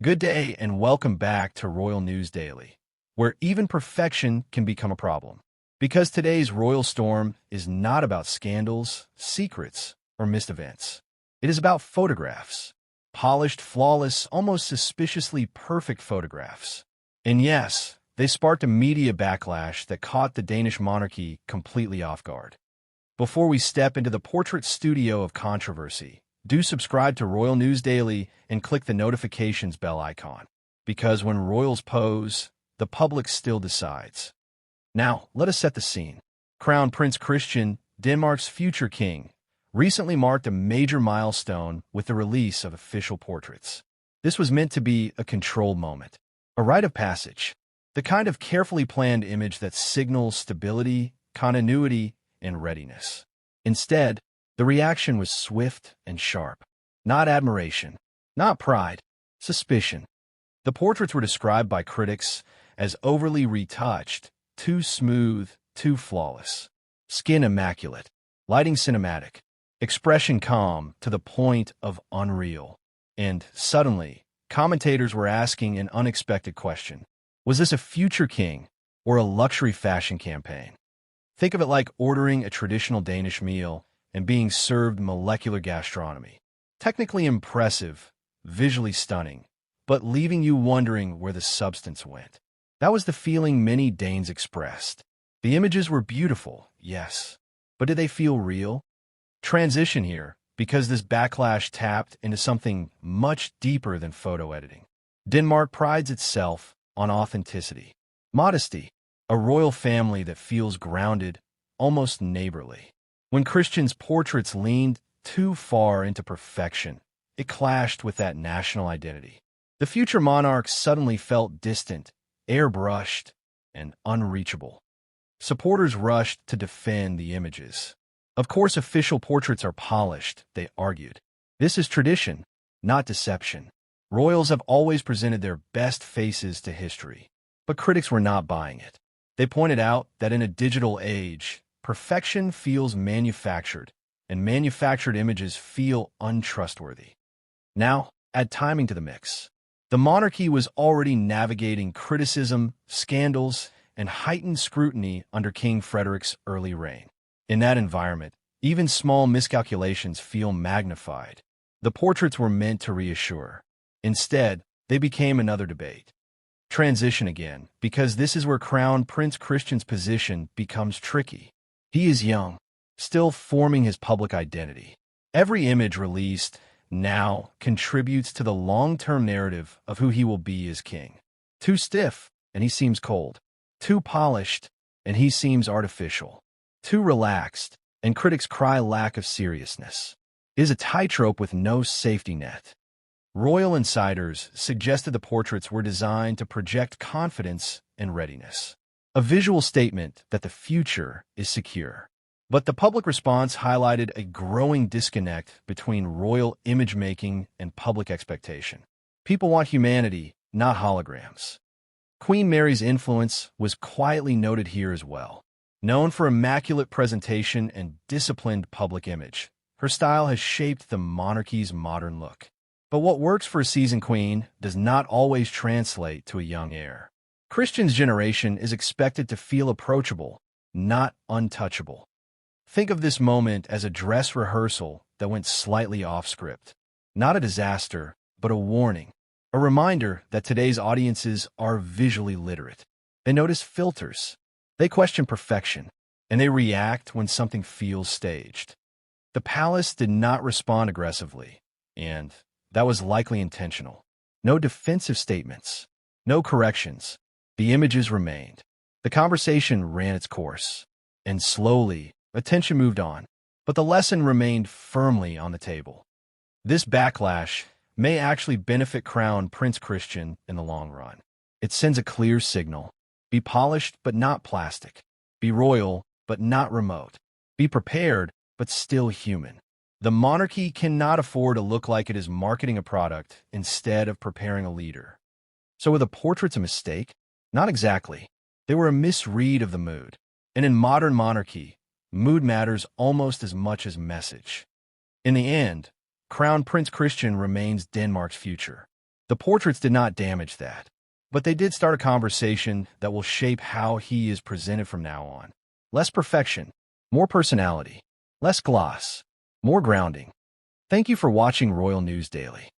Good day and welcome back to Royal News Daily, where even perfection can become a problem. Because today's royal storm is not about scandals, secrets, or missed events. It is about photographs. Polished, flawless, almost suspiciously perfect photographs. And yes, they sparked a media backlash that caught the Danish monarchy completely off guard. Before we step into the portrait studio of controversy, do subscribe to Royal News Daily and click the notifications bell icon, because when royals pose, the public still decides. Now, let us set the scene. Crown Prince Christian, Denmark's future king, recently marked a major milestone with the release of official portraits. This was meant to be a controlled moment, a rite of passage, the kind of carefully planned image that signals stability, continuity, and readiness. Instead, the reaction was swift and sharp. Not admiration, not pride, suspicion. The portraits were described by critics as overly retouched, too smooth, too flawless. Skin immaculate, lighting cinematic, expression calm to the point of unreal. And suddenly, commentators were asking an unexpected question. Was this a future king or a luxury fashion campaign? Think of it like ordering a traditional Danish meal and being served molecular gastronomy. Technically impressive, visually stunning, but leaving you wondering where the substance went. That was the feeling many Danes expressed. The images were beautiful, yes, but did they feel real? Transition here, because this backlash tapped into something much deeper than photo editing. Denmark prides itself on authenticity. Modesty, a royal family that feels grounded, almost neighborly. When Christian's portraits leaned too far into perfection, it clashed with that national identity. The future monarch suddenly felt distant, airbrushed, and unreachable. Supporters rushed to defend the images. Of course, official portraits are polished, they argued. This is tradition, not deception. Royals have always presented their best faces to history. But critics were not buying it. They pointed out that in a digital age, perfection feels manufactured, and manufactured images feel untrustworthy. Now, add timing to the mix. The monarchy was already navigating criticism, scandals, and heightened scrutiny under King Frederik's early reign. In that environment, even small miscalculations feel magnified. The portraits were meant to reassure. Instead, they became another debate. Transition again, because this is where Crown Prince Christian's position becomes tricky. He is young, still forming his public identity. Every image released now contributes to the long-term narrative of who he will be as king. Too stiff, and he seems cold. Too polished, and he seems artificial. Too relaxed, and critics cry lack of seriousness. It is a tightrope with no safety net. Royal insiders suggested the portraits were designed to project confidence and readiness. A visual statement that the future is secure. But the public response highlighted a growing disconnect between royal image-making and public expectation. People want humanity, not holograms. Queen Mary's influence was quietly noted here as well. Known for immaculate presentation and disciplined public image, her style has shaped the monarchy's modern look. But what works for a seasoned queen does not always translate to a young heir. Christian's generation is expected to feel approachable, not untouchable. Think of this moment as a dress rehearsal that went slightly off script. Not a disaster, but a warning. A reminder that today's audiences are visually literate. They notice filters. They question perfection. And they react when something feels staged. The palace did not respond aggressively, and that was likely intentional. No defensive statements. No corrections. The images remained. The conversation ran its course. And slowly, attention moved on. But the lesson remained firmly on the table. This backlash may actually benefit Crown Prince Christian in the long run. It sends a clear signal. Be polished, but not plastic. Be royal, but not remote. Be prepared, but still human. The monarchy cannot afford to look like it is marketing a product instead of preparing a leader. So were the portraits a mistake? Not exactly. They were a misread of the mood. And in modern monarchy, mood matters almost as much as message. In the end, Crown Prince Christian remains Denmark's future. The portraits did not damage that, but they did start a conversation that will shape how he is presented from now on. Less perfection, more personality, less gloss, more grounding. Thank you for watching Royal News Daily.